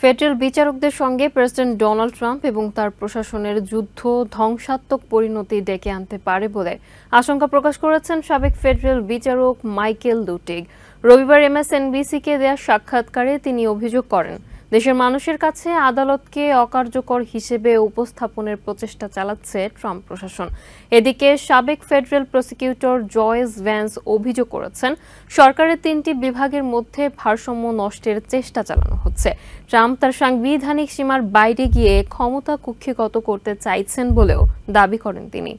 Federal বিচারকদের সঙ্গে president Donald Trump এবং তার প্রশাসনের যুদ্ধ ধ্বংসাত্মক পরিণতি ডেকে আনতে পারে বলে আশঙ্কা প্রকাশ করেছেন সাবেক ফেডারেল বিচারক মাইকেল লুটিগ। রবিবার MSNBC-কে দেয়া সাক্ষাৎকারে তিনি অভিযোগ করেন, দেশের মানুষের কাছে আদালতকে অকার্যকর হিসেবে উপস্থাপনের প্রচেষ্টা চালাচ্ছে ট্রাম্প প্রশাসন। এদিকে সাবেক ফেডারেল প্রসিকিউটর জয়েস ভ্যান্স অভিযোগ করেছেন, সরকারের 3টি বিভাগের মধ্যে ভারসাম্য নষ্টের চেষ্টা চালানো হচ্ছে। ট্রাম্প তার সাংবিধানিক সীমার বাইরে গিয়ে ক্ষমতা কুক্ষিগত করতে চাইছেন বলেও দাবি করেন তিনি।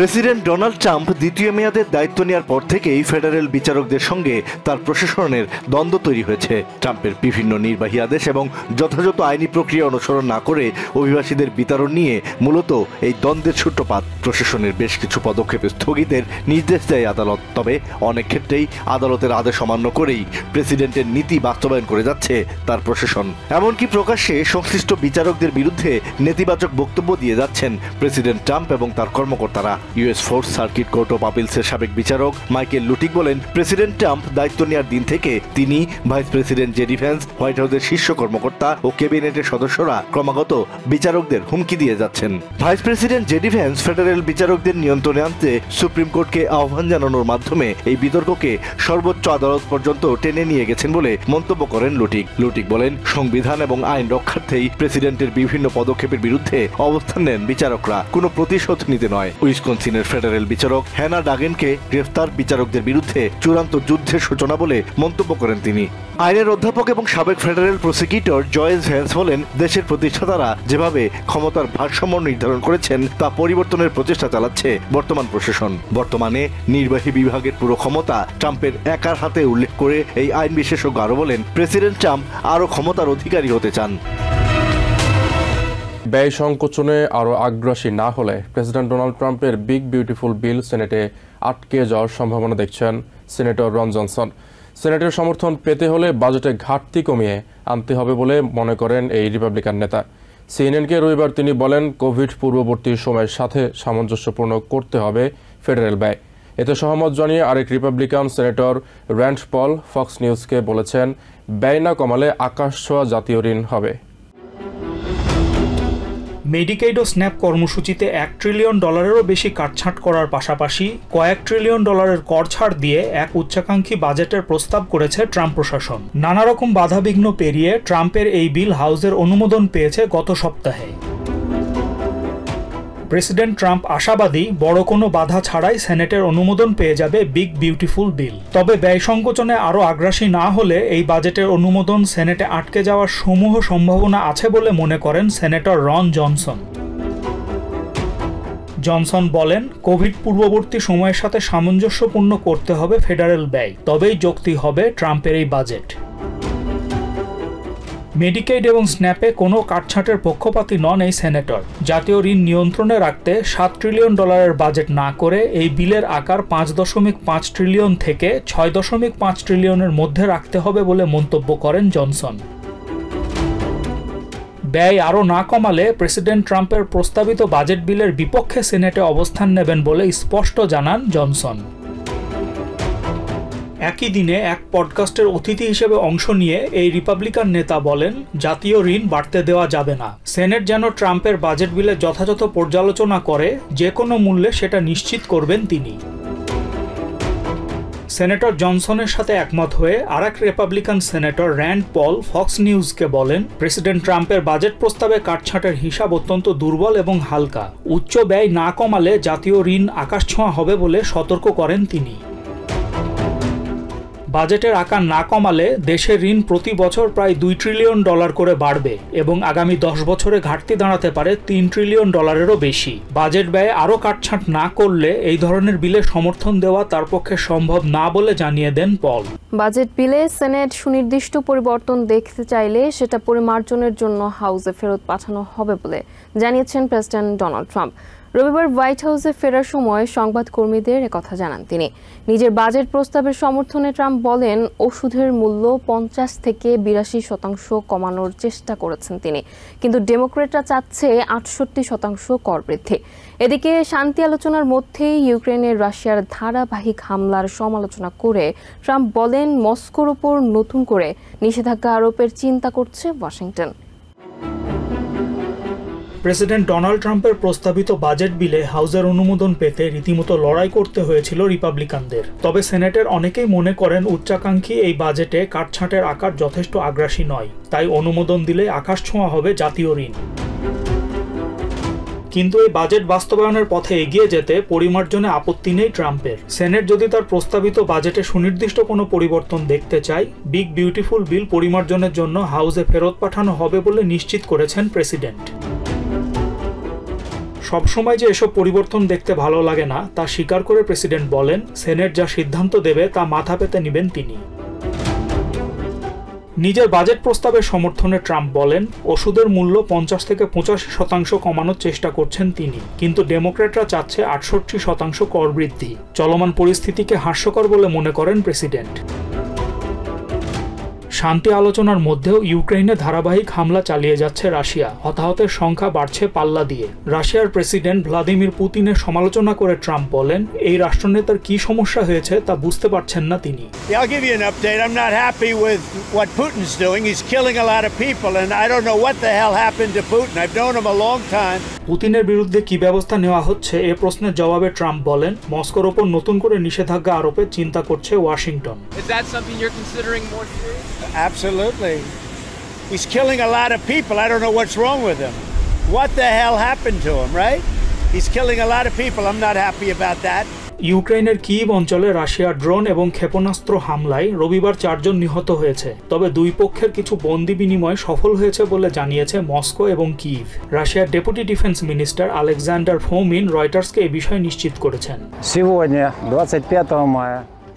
প্রেসিডেন্ট ডোনাল্ড ট্রাম্প দ্বিতীয় মেয়াদের দায়িত্ব নেওয়ার পর থেকেই ফেডারেল বিচারকদের সঙ্গে তার প্রশাসনের দ্বন্দ্ব তৈরি হয়েছে। ট্রাম্পের বিভিন্ন নির্বাহী আদেশ এবং যথাযথ আইনি প্রক্রিয়া অনুসরণ না করে অভিবাসীদের বিতরণ নিয়ে মূলত এই দ্বন্দ্বের সূত্রপাত। প্রশাসনের বেশ কিছু পদক্ষেপ স্থগিতের নির্দেশ দেয় আদালত, তবে অনেক ক্ষেত্রেই আদালতের আদেশ অমান্য করেই প্রেসিডেন্টের নীতি বাস্তবায়ন করে যাচ্ছে তার প্রশাসন। এমনকি প্রকাশ্যে সংশ্লিষ্ট বিচারকদের বিরুদ্ধে নেতিবাচক বক্তব্য দিয়ে যাচ্ছেন প্রেসিডেন্ট ট্রাম্প এবং তার কর্মকর্তারা। US fourth circuit court of আপিলসের সাবেক বিচারক মাইকেল লুটিগ বলেন, প্রেসিডেন্ট ট্রাম্প দায়িত্ব নেওয়ার দিন থেকে তিনি, vice president JD Vance, white হাউসের শীর্ষ কর্মকর্তা ও ক্যাবিনেটের সদস্যরা ক্রমাগত বিচারকদের হুমকি দিয়ে যাচ্ছেন। Vice president JD Vance federal বিচারকদের নিয়ন্ত্রণে আনতে সুপ্রিম কোর্টকে আহ্বান জানানোর মাধ্যমে এই বিতর্ককে সর্বোচ্চ আদালত পর্যন্ত টেনে নিয়ে গেছেন বলে মন্তব্য করেন লুটিগ। লুটিগ বলেন, সংবিধান এবং আইন রক্ষার্থেই প্রেসিডেন্টের বিভিন্ন পদক্ষেপের বিরুদ্ধে অবস্থান নেন বিচারকরা, কোনো প্রতিশোধ নিতে নয়। উইসকনসিনের ফেডারেল বিচারক হ্যানা ডাগেনকে গ্রেফতার বিচারকদের বিরুদ্ধে চূড়ান্ত যুদ্ধের সূচনা বলে মন্তব্য করেন তিনি। আইনের অধ্যাপক এবং সাবেক ফেডারেল প্রসিকিউটর জয়েস ভ্যান্স বলেন, দেশের প্রতিষ্ঠাতারা যেভাবে ক্ষমতার ভারসাম্য নির্ধারণ করেছেন তা পরিবর্তনের প্রচেষ্টা চালাচ্ছে বর্তমান প্রশাসন। বর্তমানে নির্বাহী বিভাগের পুরো ক্ষমতা ট্রাম্পের একার হাতে উল্লেখ করে এই আইন বিশেষজ্ঞ আরও বলেন, প্রেসিডেন্ট ট্রাম্প আরও ক্ষমতার অধিকারী হতে চান। ব্যয় সংকোচনে আরও আগ্রাসী না হলে প্রেসিডেন্ট ডোনাল্ড ট্রাম্পের বিগ বিউটিফুল বিল সেনেটে আটকে যাওয়ার সম্ভাবনা দেখছেন সিনেটর রন জনসন। সেনেটের সমর্থন পেতে হলে বাজেটে ঘাটতি কমিয়ে আনতে হবে বলে মনে করেন এই রিপাবলিকান নেতা। CNN-কে রবিবার তিনি বলেন, কোভিড পূর্ববর্তী সময়ের সাথে সামঞ্জস্যপূর্ণ করতে হবে ফেডারেল ব্যয়। এতে সহমত জানিয়ে আরেক Republican senator Rand Paul Fox নিউজকে বলেছেন, ব্যয় না কমালে আকাশ ছোঁয়া জাতীয় ঋণ হবে। মেডিকেইড ও স্ন্যাপ কর্মসূচিতে $1 ট্রিলিয়ন বেশি কাটছাঁট করার পাশাপাশি কয়েক ট্রিলিয়ন ডলারের কর ছাড় দিয়ে এক উচ্চাকাঙ্ক্ষী বাজেটের প্রস্তাব করেছে ট্রাম্প প্রশাসন। নানা রকম বাধাবিঘ্ন পেরিয়ে ট্রাম্পের এই বিল হাউসের অনুমোদন পেয়েছে গত সপ্তাহে। প্রেসিডেন্ট ট্রাম্প আশাবাদী বড় কোনো বাধা ছাড়াই সেনেটের অনুমোদন পেয়ে যাবে বিগ বিউটিফুল বিল। তবে ব্যয় সংকোচনে আরও আগ্রাসী না হলে এই বাজেটের অনুমোদন সেনেটে আটকে যাওয়ার সমূহ সম্ভাবনা আছে বলে মনে করেন সেনেটর রন জনসন। জনসন বলেন, কোভিড পূর্ববর্তী সময়ের সাথে সামঞ্জস্যপূর্ণ করতে হবে ফেডারেল ব্যয়, তবেই যৌক্তিক হবে ট্রাম্পের এই বাজেট। মেডিকেইড এবং স্ন্যাপে কোনো কাটছাঁটের পক্ষপাতী নন এই সেনেটর। জাতীয় ঋণ নিয়ন্ত্রণে রাখতে $7 ট্রিলিয়ন বাজেট না করে এই বিলের আকার 5.5 ট্রিলিয়ন থেকে 6.5 ট্রিলিয়নের মধ্যে রাখতে হবে বলে মন্তব্য করেন জনসন। ব্যয় আরও না কমালে প্রেসিডেন্ট ট্রাম্পের প্রস্তাবিত বাজেট বিলের বিপক্ষে সেনেটে অবস্থান নেবেন বলে স্পষ্ট জানান জনসন। একই দিনে এক পডকাস্টের অতিথি হিসেবে অংশ নিয়ে এই রিপাবলিকান নেতা বলেন, জাতীয় ঋণ বাড়তে দেওয়া যাবে না। সেনেট যেন ট্রাম্পের বাজেট বিলে যথাযথ পর্যালোচনা করে যে কোনো মূল্যে সেটা নিশ্চিত করবেন তিনি। সেনেটর জনসনের সাথে একমত হয়ে আরেক Republican senator Rand Paul Fox নিউজকে বলেন, প্রেসিডেন্ট ট্রাম্পের বাজেট প্রস্তাবে কাটছাঁটের হিসাব অত্যন্ত দুর্বল এবং হালকা। উচ্চ ব্যয় না কমালে জাতীয় ঋণ আকাশছোঁয়া হবে বলে সতর্ক করেন তিনি। বাজেটের আকার না কমালে দেশের ঋণ প্রতি বছর প্রায় $2 ট্রিলিয়ন করে বাড়বে এবং আগামী 10 বছরে ঘাটতি দাঁড়াতে পারে $3 ট্রিলিয়ন বেশি। বাজেট ব্যয়ে আরও কাটছাঁট না করলে এই ধরনের বিলে সমর্থন দেওয়া তার পক্ষে সম্ভব না বলে জানিয়ে দেন পল। বাজেট বিলে সেনেট সুনির্দিষ্ট পরিবর্তন দেখতে চাইলে সেটা পরিমার্জনের জন্য হাউসে ফেরত পাঠানো হবে বলে জানিয়েছেন প্রেসিডেন্ট ডোনাল্ড ট্রাম্প। রবিবার হোয়াইট হাউসে ফেরার সময় সংবাদকর্মীদের একথা জানান তিনি। নিজের বাজেট প্রস্তাবের সমর্থনে ট্রাম্প বলেন, ওষুধের মূল্য 50 থেকে 82% কমানোর চেষ্টা করেছেন তিনি, কিন্তু ডেমোক্রেটরা চাচ্ছে 68% কর বৃদ্ধি। এদিকে শান্তি আলোচনার মধ্যেই ইউক্রেনের রাশিয়ার ধারাবাহিক হামলার সমালোচনা করে ট্রাম্প বলেন, মস্কোর ওপর নতুন করে নিষেধাজ্ঞা আরোপের চিন্তা করছে ওয়াশিংটন। প্রেসিডেন্ট ডোনাল্ড ট্রাম্পের প্রস্তাবিত বাজেট বিলে হাউজের অনুমোদন পেতে রীতিমতো লড়াই করতে হয়েছিল রিপাবলিকানদের। তবে সেনেটের অনেকেই মনে করেন উচ্চাকাঙ্ক্ষী এই বাজেটে কাটছাঁটের আকার যথেষ্ট আগ্রাসী নয়, তাই অনুমোদন দিলে আকাশ ছোঁয়া হবে জাতীয় ঋণ। কিন্তু এই বাজেট বাস্তবায়নের পথে এগিয়ে যেতে পরিমার্জনে আপত্তি নেই ট্রাম্পের। সেনেট যদি তার প্রস্তাবিত বাজেটে সুনির্দিষ্ট কোনো পরিবর্তন দেখতে চায়, বিগ বিউটিফুল বিল পরিমার্জনের জন্য হাউজে ফেরত পাঠানো হবে বলে নিশ্চিত করেছেন প্রেসিডেন্ট। সবসময় যে এসব পরিবর্তন দেখতে ভালো লাগে না তা স্বীকার করে প্রেসিডেন্ট বলেন, সেনেট যা সিদ্ধান্ত দেবে তা মাথা পেতে নেবেন তিনি। নিজের বাজেট প্রস্তাবের সমর্থনে ট্রাম্প বলেন, ওষুধের মূল্য 50 থেকে 85% কমানোর চেষ্টা করছেন তিনি, কিন্তু ডেমোক্রেটরা চাচ্ছে 68% কর বৃদ্ধি। চলমান পরিস্থিতিকে হাস্যকর বলে মনে করেন প্রেসিডেন্ট। শান্তি আলোচনার মধ্যেও ইউক্রেনে ধারাবাহিক হামলা চালিয়ে যাচ্ছে রাশিয়া। হতাহতের সংখ্যা বাড়ছে পাল্লা দিয়ে। রাশিয়ার প্রেসিডেন্ট ভ্লাদিমির পুতিনের সমালোচনা করে ট্রাম্প বলেন, এই রাষ্ট্রনেতার কি সমস্যা হয়েছে তা বুঝতে পারছেন না তিনি। I'll give you an update. I'm not happy with what Putin's doing. He's killing a lot of people and I don't know what the hell happened to Putin. I've known him a long time. পুতিনের বিরুদ্ধে কি ব্যবস্থা নেওয়া হচ্ছে এ প্রশ্নের জবাবে Trump বলেন, মস্কোর ওপর নতুন করে নিষেধাজ্ঞা আরোপের চিন্তা করছে Washington. Is that something you're considering more seriously? Absolutely. He's killing a lot of people. I don't know what's wrong with him. What the hell happened to him, right? He's killing a lot of people. I'm not happy about that. ইউক্রেনের Kyiv অঞ্চলে রাশিয়ার drone এবং ক্ষেপণাস্ত্র হামলায় রবিবার 4 জন নিহত হয়েছে। তবে দুই পক্ষের কিছু বন্দি বিনিময় সফল হয়েছে বলে জানিয়েছে মস্কো এবং কিভ। রাশিয়ার deputy defence minister Alexander Fomin রয়টার্সকে এই বিষয়ে নিশ্চিত করেছেন।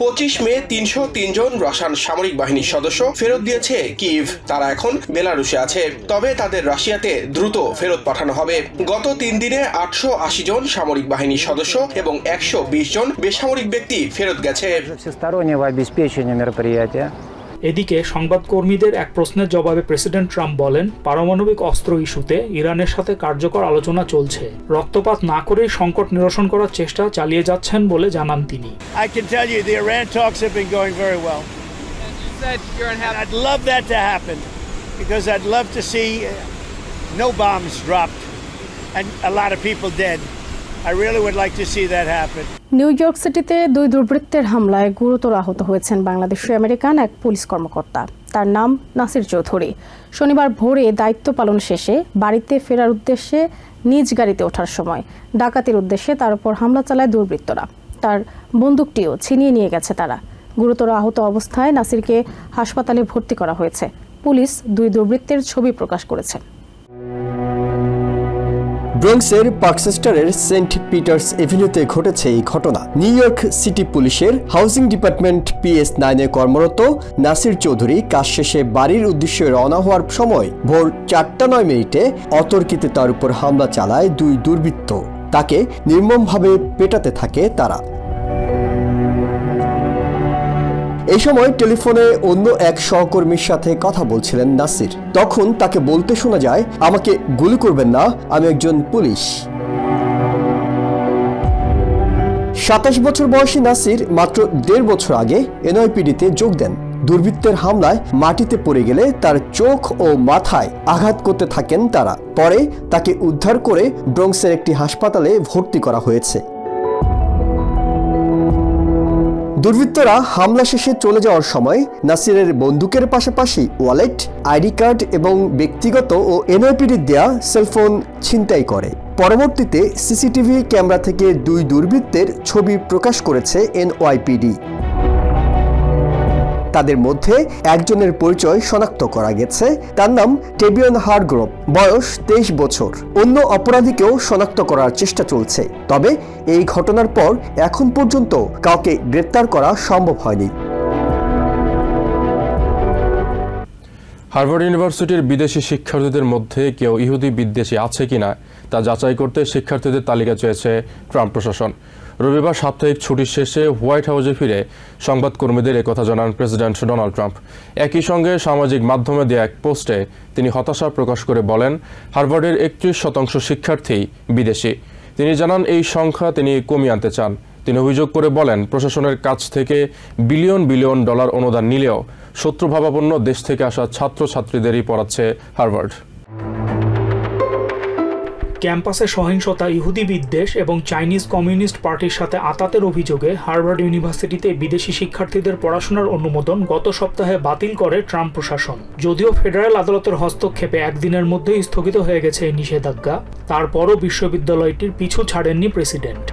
25 মে 303 জন রাশিয়ান সামরিক বাহিনীর সদস্য ফেরত দিয়েছে কিভ। তারা এখন বেলারুশে আছে, তবে তাদের রাশিয়াতে দ্রুত ফেরত পাঠানো হবে। গত 3 দিনে 880 জন সামরিক বাহিনীর সদস্য এবং 120 জন বেসামরিক ব্যক্তি ফেরত গেছে। এদিকে সংবাদকর্মীদের এক প্রশ্নের জবাবে প্রেসিডেন্ট ট্রাম্প বলেন, পারমাণবিক অস্ত্র ইস্যুতে ইরানের সাথে কার্যকর আলোচনা চলছে। রক্তপাত না করেই সংকট নিরসন করার চেষ্টা চালিয়ে যাচ্ছেন বলে জানান তিনি। I can tell you the Iran talks have been going very well. And you said you're unhappy. I'd love that to happen because I'd love to see no bombs dropped and a lot of people dead. I really would like to see that happen. New York সিটিতে 2 দুর্বৃত্তের হামলায় গুরুতর আহত হয়েছেন Bangladeshi American এক police কর্মকর্তা। তার নাম নাসির চৌধুরী। শনিবার ভোরে দায়িত্ব পালন শেষে বাড়িতে ফেরার উদ্দেশ্যে নিজ গাড়িতে ওঠার সময় ডাকাতির উদ্দেশ্যে তার উপর হামলা চালায় দুর্বৃত্তরা। তার বন্দুকটিও ছিনিয়ে নিয়ে গেছে তারা। গুরুতর আহত অবস্থায় নাসিরকে হাসপাতালে ভর্তি করা হয়েছে। পুলিশ 2 দুর্বৃত্তের ছবি প্রকাশ করেছে। ব্রঙ্কসের পার্কচেস্টারের সেন্ট পিটার্স এভিনিউতে ঘটেছে এই ঘটনা। নিউ ইয়র্ক সিটি পুলিশের হাউজিং ডিপার্টমেন্ট PS9-এ কর্মরত নাসির চৌধুরী কাজ শেষে বাড়ির উদ্দেশ্যে রওনা হওয়ার সময় ভোর 4:09 অতর্কিতে তার উপর হামলা চালায় 2 দুর্বৃত্ত। তাকে নির্মমভাবে পেটাতে থাকে তারা। এই সময় টেলিফোনে অন্য এক সহকর্মীর সাথে কথা বলছিলেন নাসির। তখন তাকে বলতে শোনা যায়, আমাকে গুলি করবেন না, আমি একজন পুলিশ। 27 বছর বয়সী নাসির মাত্র 1.5 বছর আগে NYPD-তে যোগ দেন। দুর্বৃত্তের হামলায় মাটিতে পড়ে গেলে তার চোখ ও মাথায় আঘাত করতে থাকেন তারা। পরে তাকে উদ্ধার করে ব্রঙ্কসের একটি হাসপাতালে ভর্তি করা হয়েছে। দুর্বৃত্তরা হামলা শেষে চলে যাওয়ার সময় নাসিরের বন্দুকের পাশাপাশি ওয়ালেট, আইডি কার্ড এবং ব্যক্তিগত ও NYPD-র দেয়া সেলফোন ছিনতাই করে। পরবর্তীতে সিসিটিভি ক্যামেরা থেকে 2 দুর্বৃত্তের ছবি প্রকাশ করেছে NYPD। তাদের মধ্যে একজনের পরিচয় শনাক্ত করা গেছে। তার নাম টেবিয়ন হারগ্রোভ, বয়স 23 বছর। অন্য অপরাধীকেও শনাক্ত করার চেষ্টা চলছে, তবে এই ঘটনার পর এখন পর্যন্ত কাউকে গ্রেপ্তার করা সম্ভব হয়নি। হার্ভার্ড ইউনিভার্সিটির বিদেশি শিক্ষার্থীদের মধ্যে কেউ ইহুদি বিদ্বেষী আছে কিনা তা যাচাই করতে শিক্ষার্থীদের তালিকা চেয়েছে ট্রাম্প প্রশাসন। রবিবার সাপ্তাহিক ছুটির শেষে হোয়াইট হাউসে ফিরে সংবাদকর্মীদের একথা জানান প্রেসিডেন্ট ডোনাল্ড ট্রাম্প। একই সঙ্গে সামাজিক মাধ্যমে দেয়া এক পোস্টে তিনি হতাশা প্রকাশ করে বলেন, হার্ভার্ডের 31% শিক্ষার্থী বিদেশি। তিনি জানান এই সংখ্যা তিনি কমিয়ে আনতে চান। তিনি অভিযোগ করে বলেন, প্রশাসনের কাছ থেকে বিলিয়ন বিলিয়ন ডলার অনুদান নিলেও শত্রুভাবাপন্ন দেশ থেকে আসা ছাত্রছাত্রীদেরই পড়াচ্ছে হার্ভার্ড। ক্যাম্পাসে সহিংসতা, ইহুদি বিদ্বেষ এবং চাইনিজ কমিউনিস্ট পার্টির সাথে আতাতের অভিযোগে হার্ভার্ড ইউনিভার্সিটিতে বিদেশি শিক্ষার্থীদের পড়াশোনার অনুমোদন গত সপ্তাহে বাতিল করে ট্রাম্প প্রশাসন। যদিও ফেডারেল আদালতের হস্তক্ষেপে একদিনের মধ্যেই স্থগিত হয়ে গেছে এই নিষেধাজ্ঞা, তারপরও বিশ্ববিদ্যালয়টির পিছু ছাড়েননি প্রেসিডেন্ট।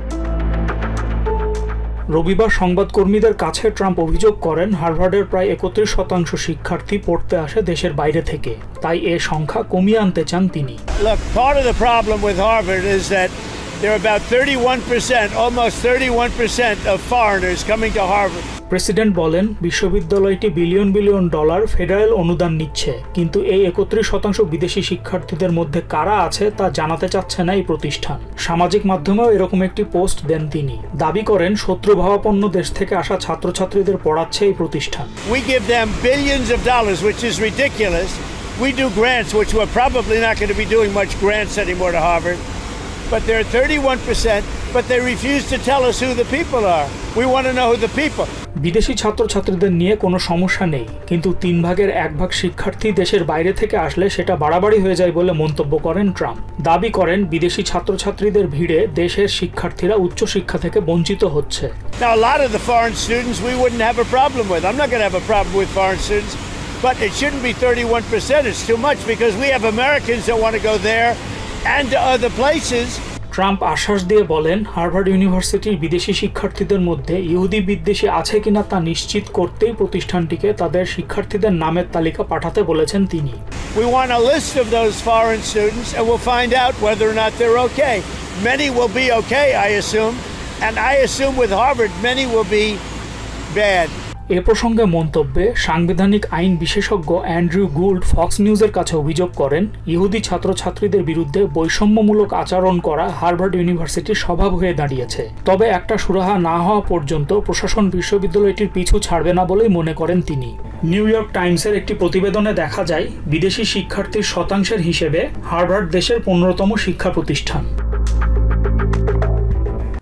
রবিবার সংবাদকর্মীদের কাছে ট্রাম্প অভিযোগ করেন, হার্ভার্ডের প্রায় 31% শিক্ষার্থী পড়তে আসে দেশের বাইরে থেকে, তাই এ সংখ্যা কমিয়ে আনতে চান তিনি। Look, part of the problem with Harvard is that there are about 31%, almost 31% of foreigners coming to Harvard. President বলেন, বিশ্ববিদ্যালয়টি বিলিয়ন বিলিয়ন ডলার ফেডারেল অনুদান নিচ্ছে, কিন্তু এই 31% বিদেশি শিক্ষার্থীদের মধ্যে কারা আছে তা জানাতে চাচ্ছে না এই প্রতিষ্ঠান। সামাজিক মাধ্যমেও এরকম একটি পোস্ট দেন তিনি। দাবি করেন, শত্রুভাবাপন্ন দেশ থেকে আসা ছাত্রছাত্রীদের পড়াচ্ছে এই প্রতিষ্ঠান। We give them billions of dollars, which is ridiculous. We do grants, which we're probably not going to be doing much grants anymore to Harvard. But they're 31%, but they refuse to tell us who the people are. We want to know who the people. বিদেশি ছাত্রছাত্রীদের নিয়ে কোনো সমস্যা নেই, কিন্তু 3 ভাগের 1 ভাগ শিক্ষার্থী দেশের বাইরে থেকে আসলে সেটা বাড়াবাড়ি হয়ে যায় বলে মন্তব্য করেন ট্রাম্প। দাবি করেন, বিদেশি ছাত্রছাত্রীদের ভিড়ে দেশের শিক্ষার্থীরা উচ্চশিক্ষা থেকে বঞ্চিত হচ্ছে। Now a lot of the foreign students we wouldn't have a problem with. I'm not going to have a problem with foreign students, but it shouldn't be 31%. It's too much because we have Americans that want to go there and to other places. Trump আশ্বাস দিয়ে বলেন, Harvard ইউনিভার্সিটির বিদেশি শিক্ষার্থীদের মধ্যে ইহুদি বিদ্বেষী আছে কিনা তা নিশ্চিত করতেই প্রতিষ্ঠানটিকে তাদের শিক্ষার্থীদের নামের তালিকা পাঠাতে বলেছেন তিনি। We want a list of those foreign students and we'll find out whether or not they're okay. Many will be okay, I assume, and I assume with Harvard many will be bad. এ প্রসঙ্গে মন্তব্যে সাংবিধানিক আইন বিশেষজ্ঞ Andrew Gould Fox নিউজের কাছে অভিযোগ করেন, ইহুদি ছাত্রছাত্রীদের বিরুদ্ধে বৈষম্যমূলক আচরণ করা হার্ভার্ড ইউনিভার্সিটির স্বভাব হয়ে দাঁড়িয়েছে। তবে একটা সুরাহা না হওয়া পর্যন্ত প্রশাসন বিশ্ববিদ্যালয়টির পিছু ছাড়বে না বলেই মনে করেন তিনি। নিউ ইয়র্ক টাইমসের একটি প্রতিবেদনে দেখা যায়, বিদেশি শিক্ষার্থীর শতাংশের হিসেবে হার্ভার্ড দেশের 15তম শিক্ষা প্রতিষ্ঠান।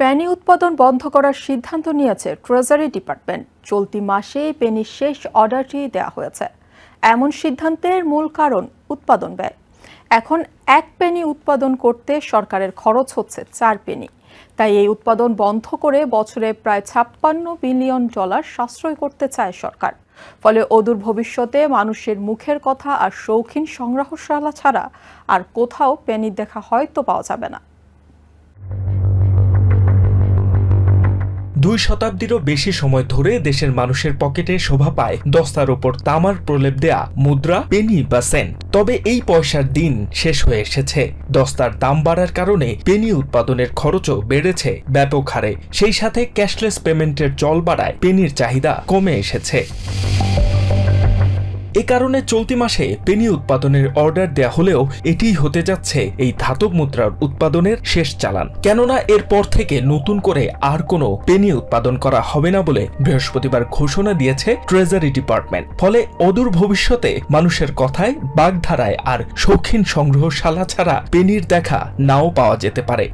পেনি উৎপাদন বন্ধ করার সিদ্ধান্ত নিয়েছে ট্রেজারি ডিপার্টমেন্ট। চলতি মাসে পেনির শেষ অর্ডারটি দেওয়া হয়েছে। এমন সিদ্ধান্তের মূল কারণ উৎপাদন ব্যয়। এখন 1 পেনি উৎপাদন করতে সরকারের খরচ হচ্ছে 4 পেনি। তাই এই উৎপাদন বন্ধ করে বছরে প্রায় $56 বিলিয়ন সাশ্রয় করতে চায় সরকার। ফলে অদূর ভবিষ্যতে মানুষের মুখের কথা আর শৌখিন সংগ্রহশালা ছাড়া আর কোথাও পেনি দেখা হয়তো পাওয়া যাবে না। 2 শতাব্দীরও বেশি সময় ধরে দেশের মানুষের পকেটে শোভা পায় দস্তার ওপর তামার প্রলেপ দেয়া মুদ্রা, পেনি বা সেন্ট। তবে এই পয়সার দিন শেষ হয়ে এসেছে। দস্তার দাম বাড়ার কারণে পেনি উৎপাদনের খরচও বেড়েছে ব্যাপক হারে। সেই সাথে ক্যাশলেস পেমেন্টের চল বাড়ায় পেনির চাহিদা কমে এসেছে। এ কারণে চলতি মাসে পেনি উৎপাদনের অর্ডার দেয়া হলেও এটিই হতে যাচ্ছে এই ধাতব মুদ্রার উৎপাদনের শেষ চালান। কেননা এরপর থেকে নতুন করে আর কোনো পেনি উৎপাদন করা হবে না বলে বৃহস্পতিবার ঘোষণা দিয়েছে ট্রেজারি ডিপার্টমেন্ট। ফলে অদূর ভবিষ্যতে মানুষের কথায় বাগধারায় আর শৌখিন সংগ্রহশালা ছাড়া পেনির দেখা নাও পাওয়া যেতে পারে।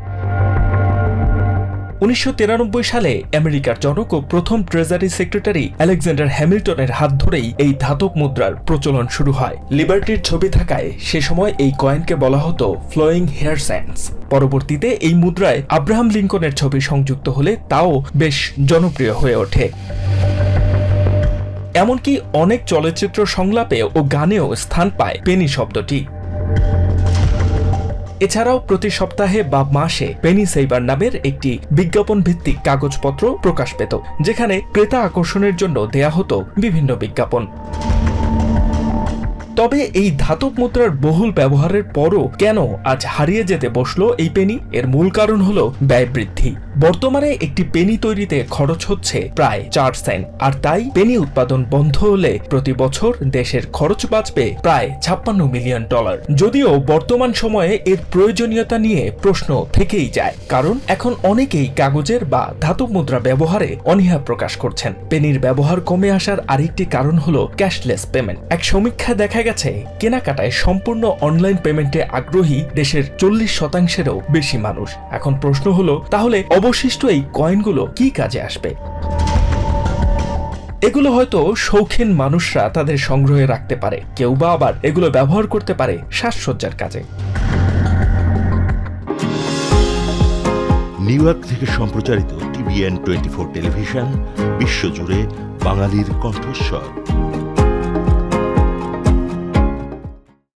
1993 সালে আমেরিকার জনক ও প্রথম ট্রেজারি সেক্রেটারি আলেকজান্ডার হ্যামিল্টনের হাত ধরেই এই ধাতব মুদ্রার প্রচলন শুরু হয়। লিবার্টির ছবি থাকায় সে সময় এই কয়েনকে বলা হতো ফ্লোয়িং হেয়ার স্যান্ডস। পরবর্তীতে এই মুদ্রায় আব্রাহাম লিঙ্কনের ছবি সংযুক্ত হলে তাও বেশ জনপ্রিয় হয়ে ওঠে। এমনকি অনেক চলচ্চিত্র সংলাপে ও গানেও স্থান পায় পেনি শব্দটি। এছাড়াও প্রতি সপ্তাহে বা মাসে পেনি সেভার নামের একটি বিজ্ঞাপন ভিত্তিক কাগজপত্র প্রকাশ পেত, যেখানে ক্রেতা আকর্ষণের জন্য দেয়া হতো বিভিন্ন বিজ্ঞাপন। তবে এই ধাতব মুদ্রার বহুল ব্যবহারের পরও কেন আজ হারিয়ে যেতে বসলো এই পেনি? এর মূল কারণ হলো ব্যয় বৃদ্ধি। বর্তমানে একটি পেনি তৈরিতে খরচ হচ্ছে প্রায় 4 সেন্ট, আর তাই পেনি উৎপাদন বন্ধ হলে প্রতি বছর দেশের খরচ বাঁচবে প্রায় $56 মিলিয়ন। যদিও বর্তমান সময়ে এর প্রয়োজনীয়তা নিয়ে প্রশ্ন থেকেই যায়, কারণ এখন অনেকেই কাগজের বা ধাতব মুদ্রা ব্যবহারে অনীহা প্রকাশ করছেন। পেনির ব্যবহার কমে আসার আরেকটি কারণ হলো ক্যাশলেস পেমেন্ট। এক সমীক্ষায় দেখা গেছে কেনাকাটায় সম্পূর্ণ অনলাইন পেমেন্টে আগ্রহী দেশের 40%-এরও বেশি মানুষ। এখন প্রশ্ন হলো, তাহলে অবশিষ্ট এই কয়েনগুলো কি কাজে আসবে? এগুলো হয়তো শৌখিন মানুষরা তাদের সংগ্রহে রাখতে পারে, কেউ বা আবার এগুলো ব্যবহার করতে পারে সাজসজ্জার কাজে। নিউ ইয়র্ক থেকে সম্প্রচারিত TVN 24 টেলিভিশন বিশ্বজুড়ে বাঙালির কণ্ঠস্বর।